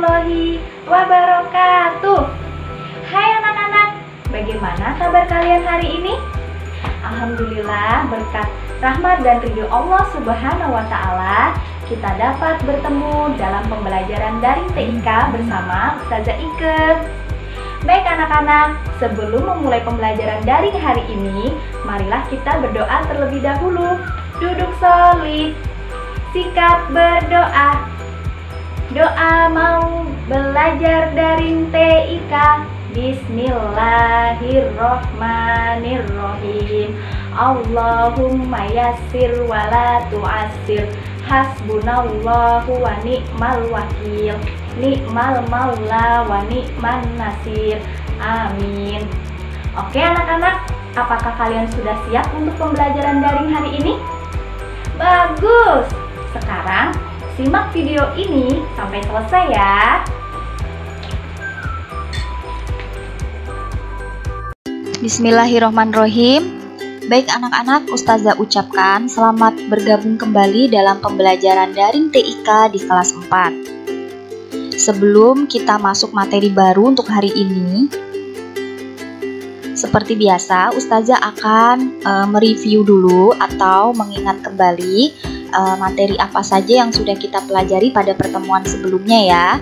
warahmatullahi wabarakatuh. Hai anak-anak, bagaimana kabar kalian hari ini? Alhamdulillah, berkat rahmat dan ridho Allah Subhanahu wa Ta'ala, kita dapat bertemu dalam pembelajaran daring TIK bersama Ustazah Ike. Baik anak-anak, sebelum memulai pembelajaran daring hari ini, marilah kita berdoa terlebih dahulu. Duduk solid, sikap berdoa. Doa mau belajar daring TIK. Bismillahirrohmanirrohim. Allahumma yassir wala tu'assir. Hasbunallahu wa ni'mal wakil. Ni'mal maula wa ni'man nasir. Amin. Oke anak-anak, apakah kalian sudah siap untuk pembelajaran daring hari ini? Bagus. Sekarang simak video ini sampai selesai ya. Bismillahirrahmanirrahim. Baik anak-anak, Ustazah ucapkan selamat bergabung kembali dalam pembelajaran daring TIK di kelas 4. Sebelum kita masuk materi baru untuk hari ini, seperti biasa Ustazah akan mereview dulu atau mengingat kembali materi apa saja yang sudah kita pelajari pada pertemuan sebelumnya ya.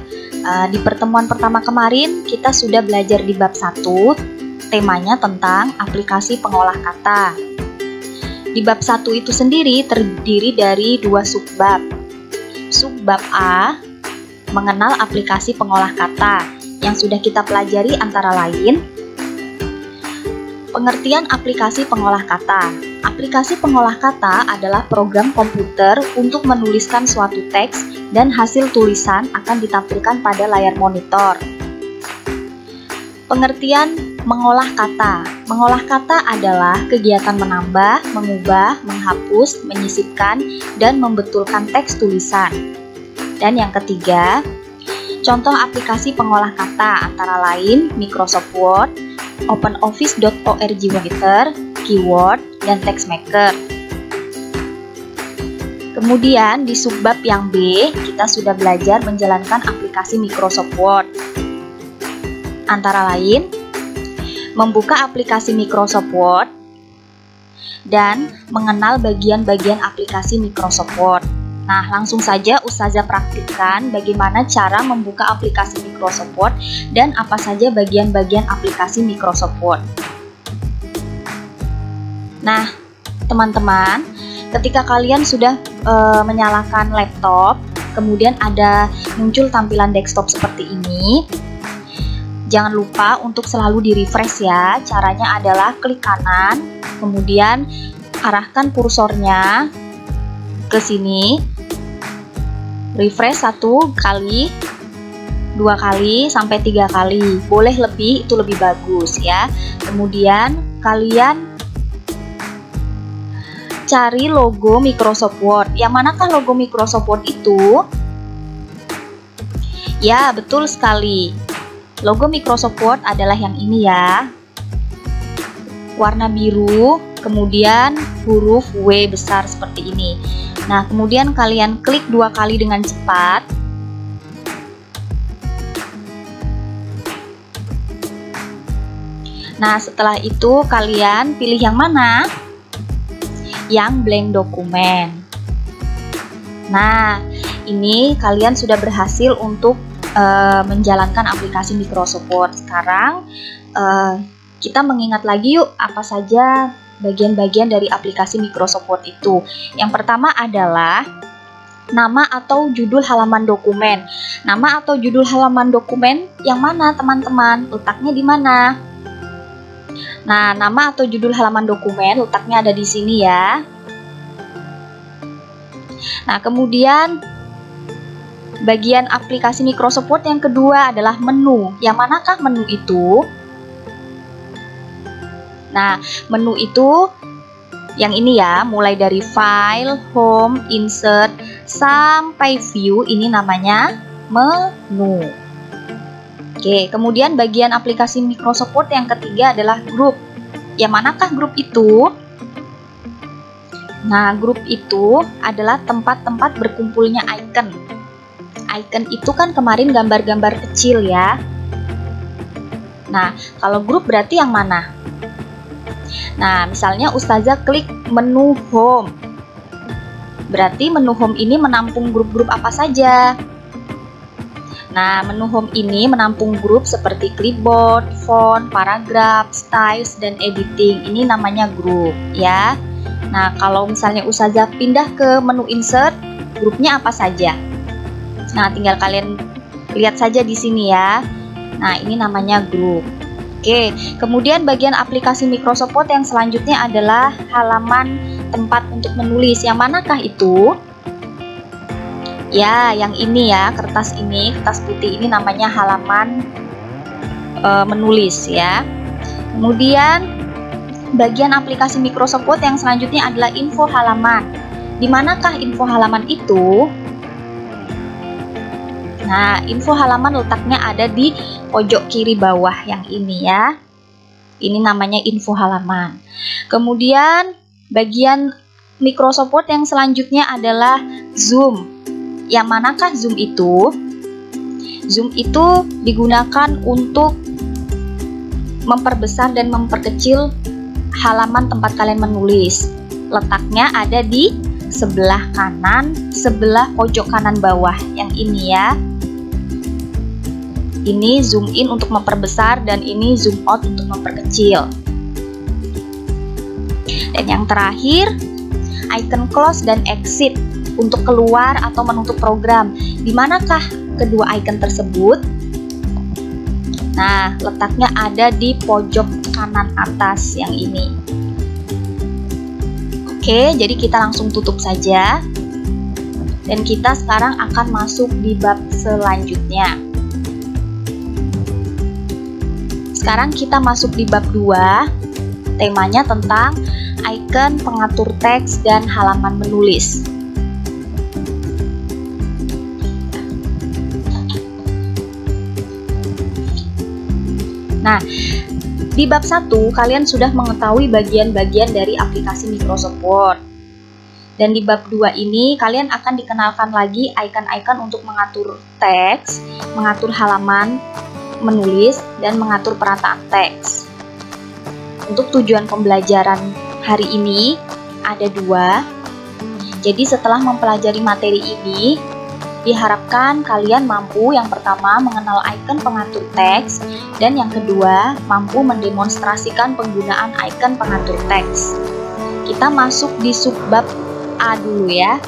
Di pertemuan pertama kemarin kita sudah belajar di bab 1, temanya tentang aplikasi pengolah kata. Di bab 1 itu sendiri terdiri dari 2 subbab. Subbab A, mengenal aplikasi pengolah kata, yang sudah kita pelajari antara lain pengertian aplikasi pengolah kata. Aplikasi pengolah kata adalah program komputer untuk menuliskan suatu teks dan hasil tulisan akan ditampilkan pada layar monitor. Pengertian mengolah kata. Mengolah kata adalah kegiatan menambah, mengubah, menghapus, menyisipkan, dan membetulkan teks tulisan. Dan yang ketiga, contoh aplikasi pengolah kata antara lain Microsoft Word, OpenOffice.org Writer, Keyword, dan TextMaker. Kemudian di subbab yang B, kita sudah belajar menjalankan aplikasi Microsoft Word. Antara lain, membuka aplikasi Microsoft Word dan mengenal bagian-bagian aplikasi Microsoft Word. Nah, langsung saja Ustazah praktikkan bagaimana cara membuka aplikasi Microsoft Word dan apa saja bagian-bagian aplikasi Microsoft Word. Nah, teman-teman, ketika kalian sudah menyalakan laptop, kemudian ada muncul tampilan desktop seperti ini, jangan lupa untuk selalu di-refresh ya. Caranya adalah klik kanan, kemudian arahkan kursornya ke sini, refresh 1 kali, 2 kali, sampai 3 kali. Boleh lebih, itu lebih bagus ya. Kemudian kalian cari logo Microsoft Word. Yang manakah logo Microsoft Word itu? Ya, betul sekali. Logo Microsoft Word adalah yang ini ya. Warna biru, kemudian huruf W besar seperti ini. Nah, kemudian kalian klik 2 kali dengan cepat. Nah, setelah itu kalian pilih yang mana? Yang blank dokumen. Nah, ini kalian sudah berhasil untuk menjalankan aplikasi Microsoft Word. Sekarang kita mengingat lagi yuk apa saja bagian-bagian dari aplikasi Microsoft Word itu. Yang pertama adalah nama atau judul halaman dokumen. Nama atau judul halaman dokumen yang mana teman-teman? Letaknya di mana? Nah, nama atau judul halaman dokumen letaknya ada di sini ya. Nah, kemudian bagian aplikasi Microsoft Word yang kedua adalah menu. Yang manakah menu itu? Nah, menu itu yang ini ya, mulai dari file, home, insert, sampai view, ini namanya menu. Oke, kemudian bagian aplikasi Microsoft Word yang ketiga adalah grup. Yang manakah grup itu? Nah, grup itu adalah tempat-tempat berkumpulnya icon. icon itu kan kemarin gambar-gambar kecil ya. Nah, kalau grup berarti yang mana? Nah, misalnya Ustazah klik menu home. Berarti menu home ini menampung grup-grup apa saja? Nah, menu home ini menampung grup seperti clipboard, font, paragraf, styles, dan editing. Ini namanya grup ya. Nah, kalau misalnya Ustazah pindah ke menu insert, grupnya apa saja? Nah, tinggal kalian lihat saja di sini ya. Nah, ini namanya grup. Oke, kemudian bagian aplikasi Microsoft Word yang selanjutnya adalah halaman tempat untuk menulis. Yang manakah itu? Ya, yang ini ya, kertas putih ini namanya halaman menulis ya. Kemudian bagian aplikasi Microsoft Word yang selanjutnya adalah info halaman. Di manakah info halaman itu? Nah, info halaman letaknya ada di pojok kiri bawah yang ini ya. Ini namanya info halaman. Kemudian bagian Microsoft Word yang selanjutnya adalah zoom. Yang manakah zoom itu? Zoom itu digunakan untuk memperbesar dan memperkecil halaman tempat kalian menulis. Letaknya ada di sebelah kanan, sebelah pojok kanan bawah yang ini ya. Ini zoom in untuk memperbesar dan ini zoom out untuk memperkecil. Dan yang terakhir, icon close dan exit untuk keluar atau menutup program. Di manakah kedua icon tersebut? Nah, letaknya ada di pojok kanan atas yang ini. Oke, jadi kita langsung tutup saja. Dan kita sekarang akan masuk di bab selanjutnya. Sekarang kita masuk di bab 2, temanya tentang icon pengatur teks dan halaman menulis. Nah, di bab 1 kalian sudah mengetahui bagian-bagian dari aplikasi Microsoft Word. Dan di bab 2 ini kalian akan dikenalkan lagi icon-icon untuk mengatur teks, mengatur halaman menulis, dan mengatur perataan teks. Untuk tujuan pembelajaran hari ini ada 2. Jadi setelah mempelajari materi ini, diharapkan kalian mampu yang pertama mengenal icon pengatur teks, dan yang kedua mampu mendemonstrasikan penggunaan icon pengatur teks. Kita masuk di subbab A dulu ya.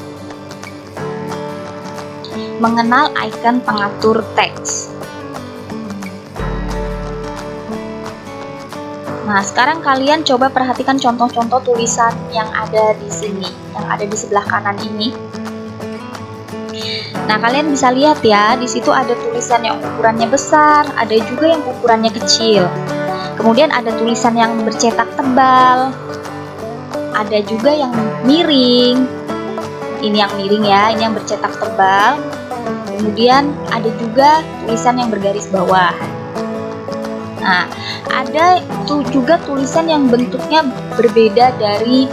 Mengenal icon pengatur teks. Nah, sekarang kalian coba perhatikan contoh-contoh tulisan yang ada di sini, yang ada di sebelah kanan ini. Nah, kalian bisa lihat ya, di situ ada tulisan yang ukurannya besar, ada juga yang ukurannya kecil. Kemudian ada tulisan yang bercetak tebal, ada juga yang miring. Ini yang miring ya, ini yang bercetak tebal. Kemudian ada juga tulisan yang bergaris bawah. Nah, ada juga tulisan yang bentuknya berbeda dari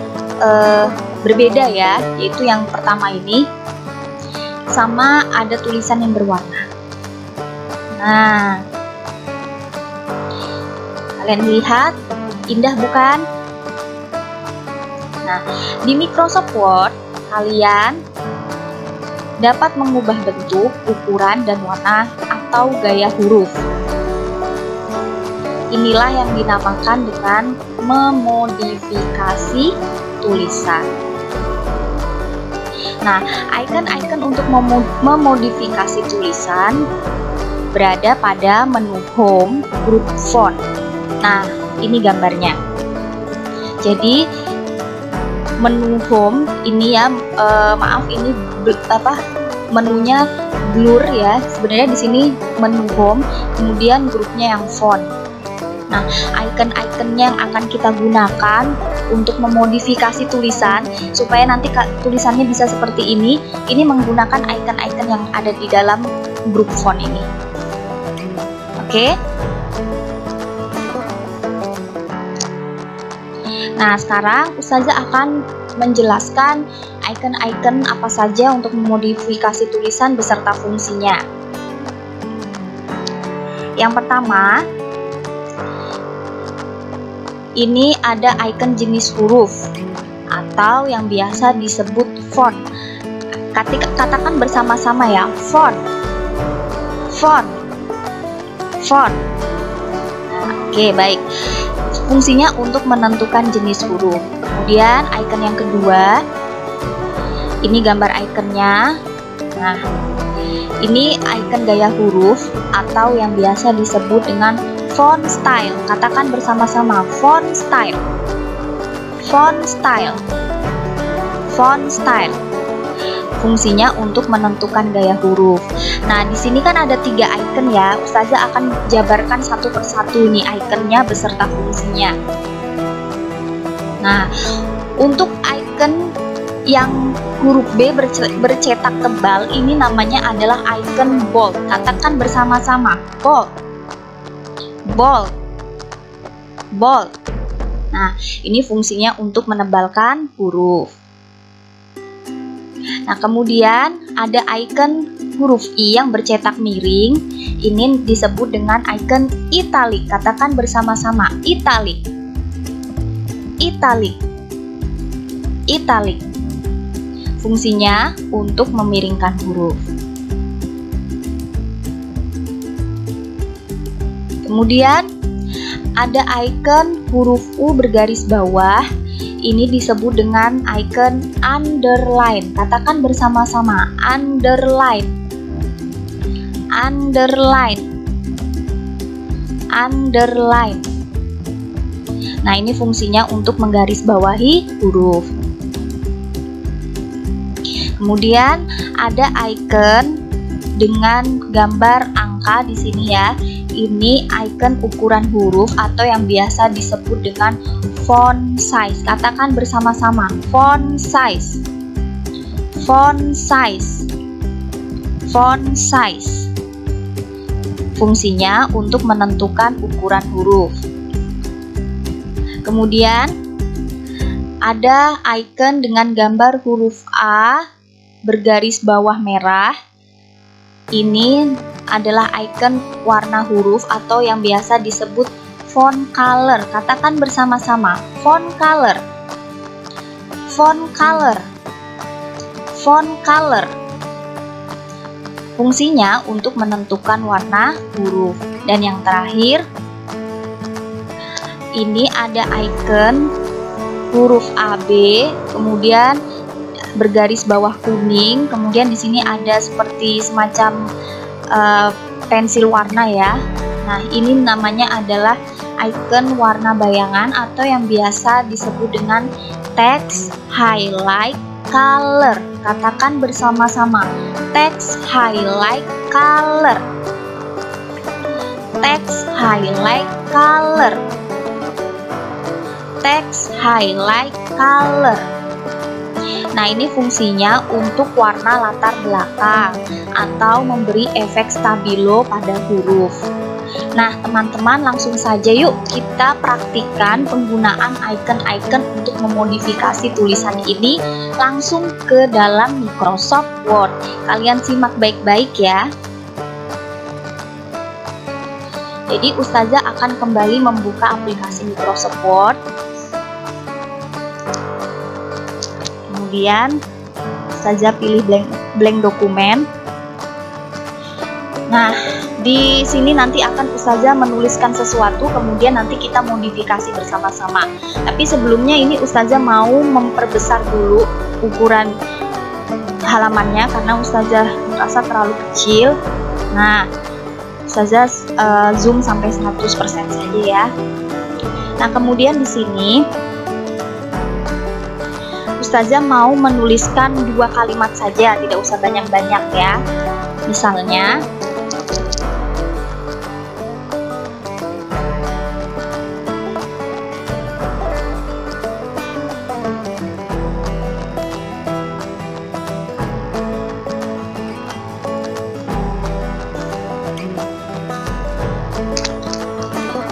berbeda ya, yaitu yang pertama ini. Sama ada tulisan yang berwarna. Nah, kalian lihat, indah bukan? Nah, di Microsoft Word kalian dapat mengubah bentuk, ukuran, dan warna atau gaya huruf. Inilah yang dinamakan dengan memodifikasi tulisan. Nah, icon-icon untuk memodifikasi tulisan berada pada menu Home, Group Font. Nah, ini gambarnya. Jadi, menu Home ini ya, ini menunya blur ya. Sebenarnya di sini menu Home, kemudian grupnya yang Font. Nah, icon-iconnya yang akan kita gunakan untuk memodifikasi tulisan supaya nanti tulisannya bisa seperti ini menggunakan icon-icon yang ada di dalam grup font ini. Oke. Nah, sekarang Ustazah akan menjelaskan icon-icon apa saja untuk memodifikasi tulisan beserta fungsinya. Yang pertama, ini ada icon jenis huruf atau yang biasa disebut font. Katakan bersama-sama ya, font, font, font. Oke, baik. Fungsinya untuk menentukan jenis huruf. Kemudian icon yang kedua, ini gambar iconnya. Nah, ini icon gaya huruf atau yang biasa disebut dengan font style. Katakan bersama-sama, font style, font style, font style. Fungsinya untuk menentukan gaya huruf. Nah, di sini kan ada 3 icon ya. Ustazah akan jabarkan satu persatu nih iconnya beserta fungsinya. Nah, untuk icon yang huruf B bercetak tebal ini namanya adalah icon bold. Katakan bersama-sama, bold, bold, bold. Nah, ini fungsinya untuk menebalkan huruf. Nah, kemudian ada icon huruf I yang bercetak miring. Ini disebut dengan icon italic. Katakan bersama-sama, italic, italic, italic. Fungsinya untuk memiringkan huruf. Kemudian ada icon huruf U bergaris bawah. Ini disebut dengan icon underline. Katakan bersama-sama, underline, underline, underline. Nah, ini fungsinya untuk menggarisbawahi huruf. Kemudian ada icon dengan gambar angka di sini ya. Ini icon ukuran huruf atau yang biasa disebut dengan font size. Katakan bersama-sama, font size, font size, font size. Fungsinya untuk menentukan ukuran huruf. Kemudian ada icon dengan gambar huruf A bergaris bawah merah. Ini adalah icon warna huruf atau yang biasa disebut font color. Katakan bersama-sama, font color, font color, font color. Fungsinya untuk menentukan warna huruf. Dan yang terakhir, ini ada icon huruf AB, kemudian bergaris bawah kuning, kemudian di sini ada seperti semacam pensil warna ya. Nah, ini namanya adalah icon warna bayangan atau yang biasa disebut dengan text highlight color. Katakan bersama-sama, text highlight color, text highlight color, text highlight color. Nah, ini fungsinya untuk warna latar belakang atau memberi efek stabilo pada huruf. Nah, teman-teman, langsung saja yuk kita praktikkan penggunaan icon-icon untuk memodifikasi tulisan ini langsung ke dalam Microsoft Word. Kalian simak baik-baik ya. Jadi, Ustazah akan kembali membuka aplikasi Microsoft Word. Kemudian Ustazah pilih blank dokumen. Nah, di sini nanti akan Ustazah menuliskan sesuatu, kemudian nanti kita modifikasi bersama-sama. Tapi sebelumnya ini Ustazah mau memperbesar dulu ukuran halamannya karena Ustazah merasa terlalu kecil. Nah, Ustazah zoom sampai 100% saja ya. Nah, kemudian di sini Ustazah mau menuliskan 2 kalimat saja, tidak usah banyak-banyak ya. Misalnya,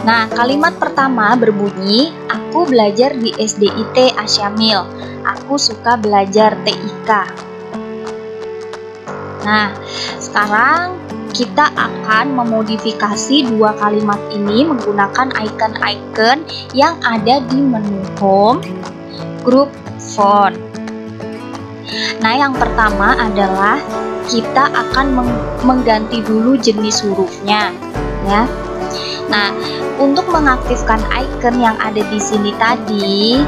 Nah, kalimat pertama berbunyi, aku belajar di SDIT Asyamil. Aku suka belajar TIK. Nah, sekarang kita akan memodifikasi dua kalimat ini menggunakan icon-icon yang ada di menu home grup font. Nah, yang pertama adalah kita akan mengganti dulu jenis hurufnya, ya. Nah, untuk mengaktifkan icon yang ada di sini tadi,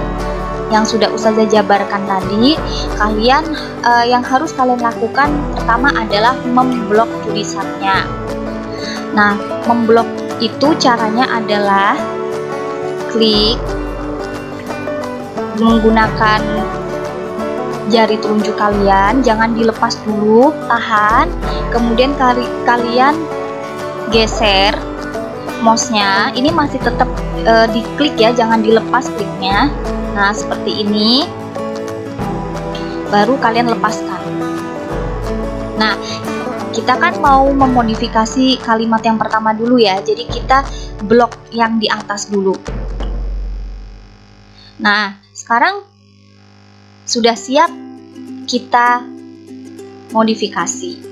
yang sudah Ustazah jabarkan tadi, kalian yang harus kalian lakukan pertama adalah memblok tulisannya. Nah, memblok itu caranya adalah klik menggunakan jari telunjuk kalian, jangan dilepas dulu, tahan, kemudian kalian geser mouse-nya, ini masih tetap diklik ya, jangan dilepas kliknya. Nah, seperti ini, baru kalian lepaskan. Nah, kita kan mau memodifikasi kalimat yang pertama dulu ya, jadi kita blok yang di atas dulu. Nah, sekarang sudah siap kita modifikasi.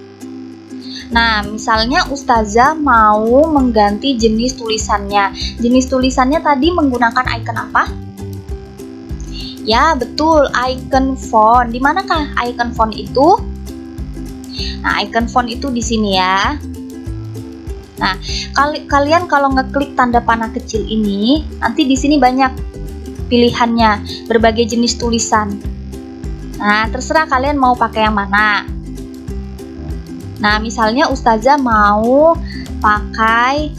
Nah, misalnya Ustazah mau mengganti jenis tulisannya. Jenis tulisannya tadi menggunakan icon apa? Ya, betul, icon font. Di manakah icon font itu? Nah, icon font itu di sini ya. Nah, kalian kalau ngeklik tanda panah kecil ini, nanti di sini banyak pilihannya, berbagai jenis tulisan. Nah, terserah kalian mau pakai yang mana. Nah, misalnya Ustazah mau pakai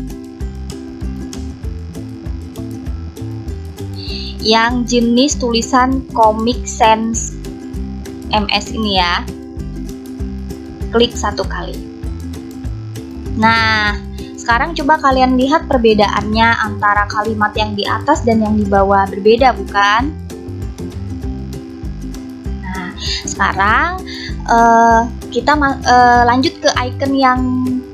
yang jenis tulisan Comic Sans MS ini ya. Klik satu kali. Nah, sekarang coba kalian lihat perbedaannya antara kalimat yang di atas dan yang di bawah. Berbeda bukan? Nah, sekarang kita lanjut ke icon yang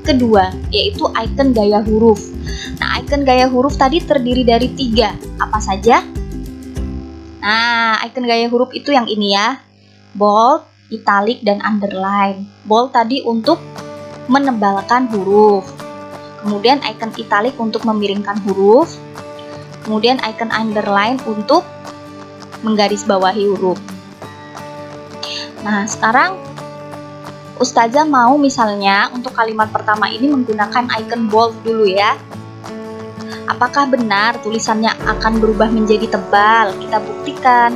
kedua, yaitu icon gaya huruf. Nah, icon gaya huruf tadi terdiri dari 3. Apa saja? Nah, icon gaya huruf itu yang ini ya. Bold, italic, dan underline. Bold tadi untuk menebalkan huruf. Kemudian icon italic untuk memiringkan huruf. Kemudian icon underline untuk menggarisbawahi huruf. Nah, sekarang Ustazah mau misalnya untuk kalimat pertama ini menggunakan icon bold dulu ya. Apakah benar tulisannya akan berubah menjadi tebal? Kita buktikan.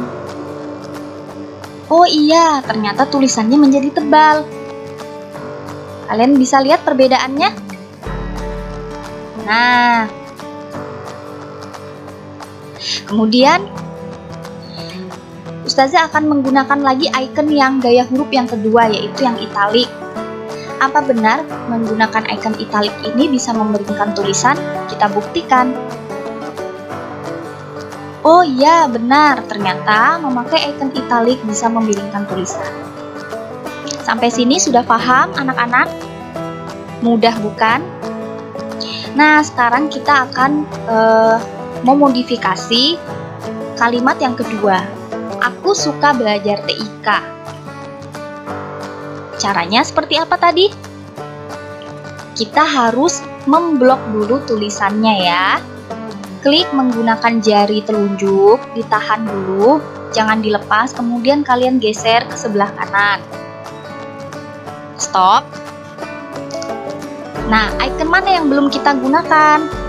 Oh iya, ternyata tulisannya menjadi tebal. Kalian bisa lihat perbedaannya? Nah, kemudian Ustazah akan menggunakan lagi icon yang gaya huruf yang kedua, yaitu yang italic. Apa benar menggunakan icon italic ini bisa memiringkan tulisan? Kita buktikan. Oh iya, benar. Ternyata memakai icon italic bisa memiringkan tulisan. Sampai sini sudah paham anak-anak? Mudah bukan? Nah, sekarang kita akan memodifikasi kalimat yang kedua. Aku suka belajar TIK. Caranya seperti apa tadi? Kita harus memblok dulu tulisannya ya. Klik menggunakan jari telunjuk, ditahan dulu, jangan dilepas, kemudian kalian geser ke sebelah kanan. Stop. Nah, icon mana yang belum kita gunakan?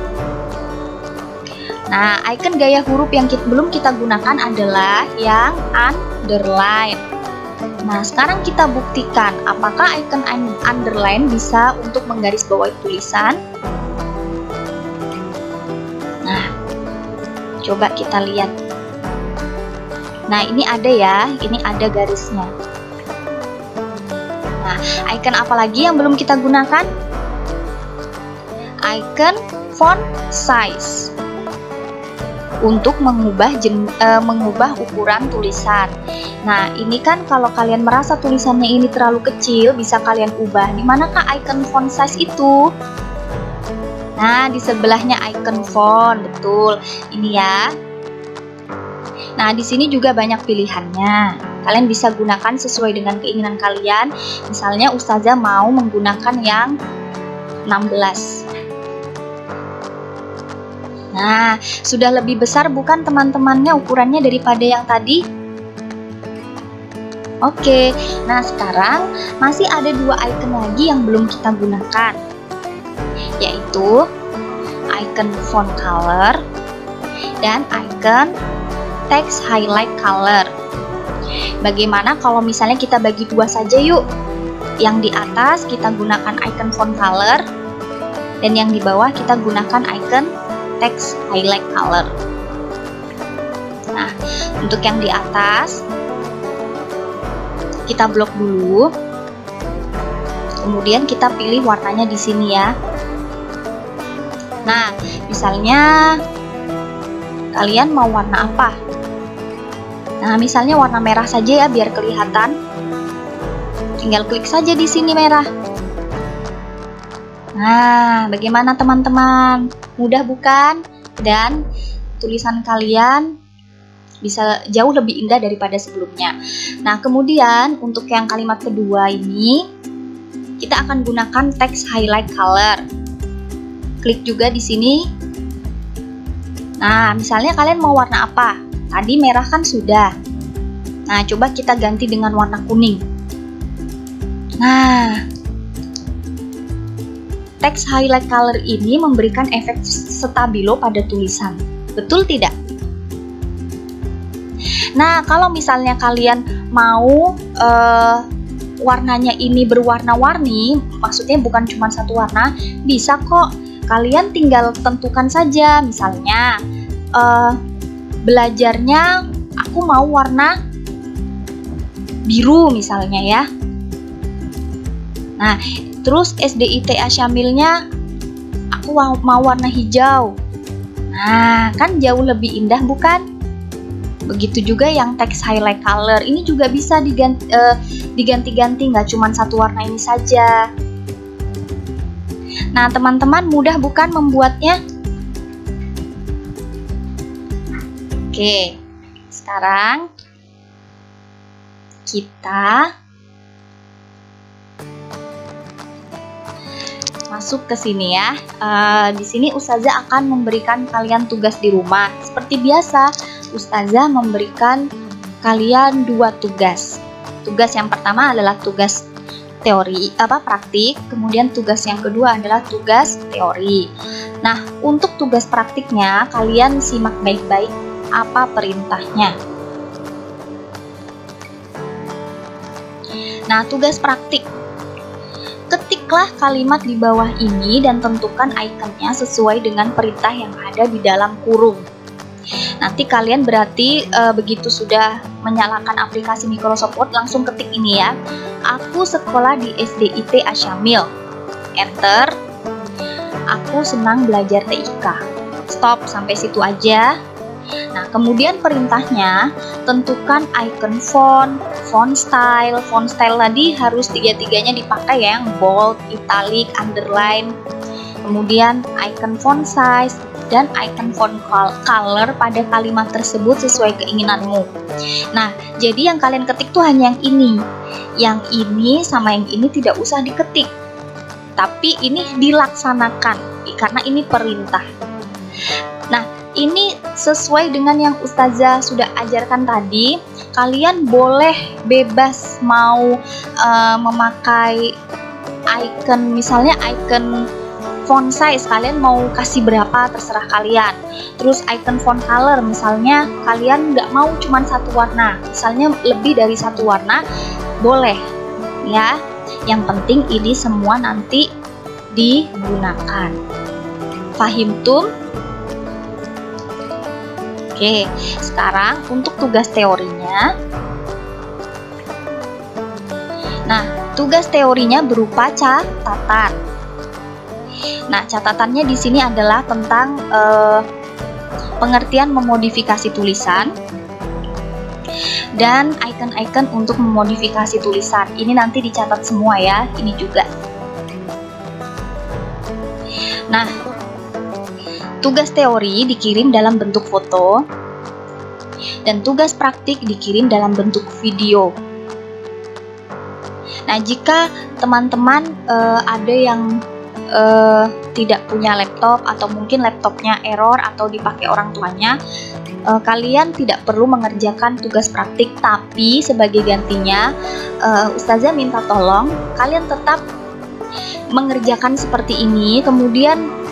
Nah, icon gaya huruf yang belum kita gunakan adalah yang underline. Nah, sekarang kita buktikan apakah icon underline bisa untuk menggarisbawahi tulisan. Nah, coba kita lihat. Nah, ini ada ya, ini ada garisnya. Nah, icon apa lagi yang belum kita gunakan? Icon font size untuk mengubah ukuran tulisan. Nah, ini kan kalau kalian merasa tulisannya ini terlalu kecil, bisa kalian ubah. Di manakah icon font size itu? Nah, di sebelahnya icon font, betul. Ini ya. Nah, di sini juga banyak pilihannya. Kalian bisa gunakan sesuai dengan keinginan kalian. Misalnya Ustazah mau menggunakan yang 16. Nah, sudah lebih besar bukan teman-temannya ukurannya daripada yang tadi? Oke, nah sekarang masih ada 2 icon lagi yang belum kita gunakan, yaitu icon font color dan icon text highlight color. Bagaimana kalau misalnya kita bagi 2 saja yuk? Yang di atas kita gunakan icon font color, dan yang di bawah kita gunakan icon text highlight color. Nah, untuk yang di atas kita blok dulu, kemudian kita pilih warnanya di sini ya. Nah, misalnya kalian mau warna apa? Nah, misalnya warna merah saja ya biar kelihatan. Tinggal klik saja di sini merah. Nah, bagaimana teman-teman? Mudah bukan? Dan tulisan kalian bisa jauh lebih indah daripada sebelumnya. Nah, kemudian untuk yang kalimat kedua ini, kita akan gunakan text highlight color. Klik juga di sini. Nah, misalnya kalian mau warna apa? Tadi merah kan sudah. Nah, coba kita ganti dengan warna kuning. Nah, text highlight color ini memberikan efek stabilo pada tulisan. Betul tidak? Nah, kalau misalnya kalian mau warnanya ini berwarna-warni, maksudnya bukan cuma satu warna, bisa kok. Kalian tinggal tentukan saja. Misalnya belajarnya aku mau warna biru misalnya ya. Nah, terus SDITA Syamilnya aku mau warna hijau. Nah, kan jauh lebih indah bukan? Begitu juga yang text highlight color. Ini juga bisa diganti-ganti, nggak cuma satu warna ini saja. Nah, teman-teman mudah bukan membuatnya? Oke, sekarang kita masuk ke sini ya. Di sini Ustazah akan memberikan kalian tugas di rumah. Seperti biasa, Ustazah memberikan kalian 2 tugas. Tugas yang pertama adalah tugas praktik, kemudian tugas yang kedua adalah tugas teori. Nah, untuk tugas praktiknya kalian simak baik-baik apa perintahnya. Nah, tugas praktik. Ketiklah kalimat di bawah ini dan tentukan ikonnya sesuai dengan perintah yang ada di dalam kurung. Nanti kalian berarti begitu sudah menyalakan aplikasi Microsoft Word langsung ketik ini ya. Aku sekolah di SDIT Asyamil. Enter. Aku senang belajar TIK. Stop sampai situ aja. Nah, kemudian perintahnya tentukan icon font, font style. Font style tadi harus 3-3-nya dipakai ya, yang bold, italic, underline. Kemudian icon font size dan icon font color pada kalimat tersebut sesuai keinginanmu. Nah, jadi yang kalian ketik tuh hanya yang ini. Yang ini sama yang ini tidak usah diketik. Tapi ini dilaksanakan karena ini perintah. Nah, ini sesuai dengan yang Ustazah sudah ajarkan tadi. Kalian boleh bebas mau memakai icon, misalnya icon font size kalian mau kasih berapa terserah kalian. Terus icon font color misalnya kalian nggak mau cuma satu warna, misalnya lebih dari satu warna boleh ya. Yang penting ini semua nanti digunakan. Fahimtum? Oke, sekarang untuk tugas teorinya. Nah, tugas teorinya berupa catatan. Nah, catatannya di sini adalah tentang pengertian memodifikasi tulisan dan icon-icon untuk memodifikasi tulisan. Ini nanti dicatat semua ya, ini juga. Nah, Tugas teori dikirim dalam bentuk foto dan tugas praktik dikirim dalam bentuk video. Nah, jika teman-teman ada yang tidak punya laptop atau mungkin laptopnya error atau dipakai orang tuanya, kalian tidak perlu mengerjakan tugas praktik, tapi sebagai gantinya Ustazah minta tolong kalian tetap mengerjakan seperti ini, kemudian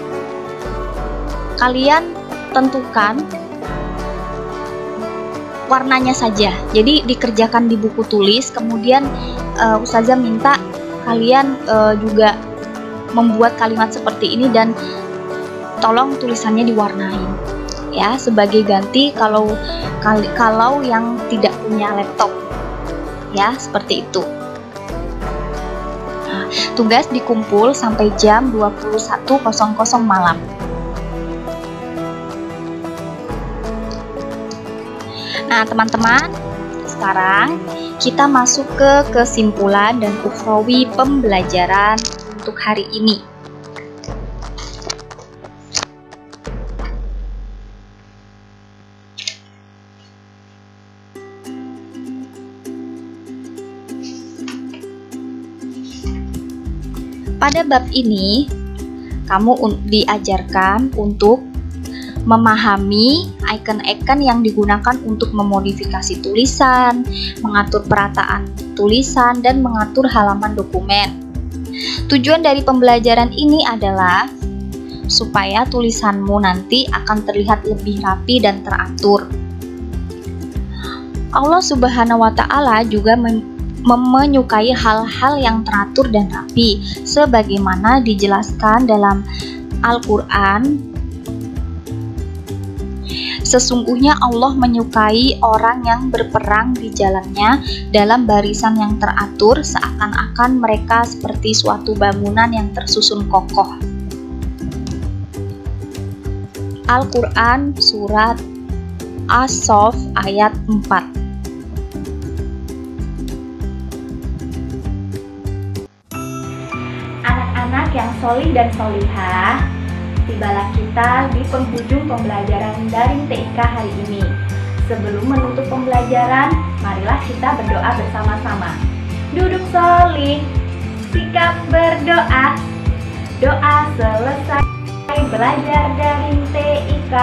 kalian tentukan warnanya saja. Jadi dikerjakan di buku tulis, kemudian Ustazah minta kalian juga membuat kalimat seperti ini dan tolong tulisannya diwarnai ya, sebagai ganti kalau yang tidak punya laptop ya, seperti itu. Nah, tugas dikumpul sampai jam 21.00 malam. Nah, teman-teman, sekarang kita masuk ke kesimpulan dan ukhrawi pembelajaran untuk hari ini. Pada bab ini, kamu diajarkan untuk memahami icon-icon yang digunakan untuk memodifikasi tulisan, mengatur perataan tulisan, dan mengatur halaman dokumen. Tujuan dari pembelajaran ini adalah supaya tulisanmu nanti akan terlihat lebih rapi dan teratur. Allah Subhanahu wa Ta'ala juga menyukai hal-hal yang teratur dan rapi, sebagaimana dijelaskan dalam Al-Quran. Sesungguhnya Allah menyukai orang yang berperang di jalannya dalam barisan yang teratur, seakan-akan mereka seperti suatu bangunan yang tersusun kokoh. Al-Quran Surat As-Saff ayat 4. Anak-anak yang solih dan solihah, tibalah kita di penghujung pembelajaran daring TIK hari ini. Sebelum menutup pembelajaran, marilah kita berdoa bersama-sama. Duduk solih, sikap berdoa. Doa selesai belajar daring TIK.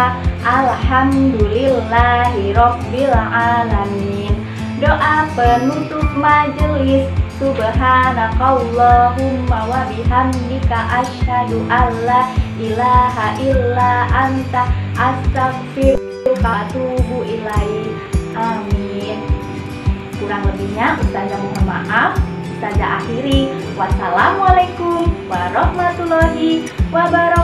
Alhamdulillahirobbil alamin. Doa penutup majelis. Subhanakallahumma wa bihamdika asyhadu alla ilaha illa anta astaghfiruka wa atubu ilaik. Amin. Kurang lebihnya Ustazah mohon maaf. Ustazah akhiri. Wassalamualaikum warahmatullahi wabarakatuh.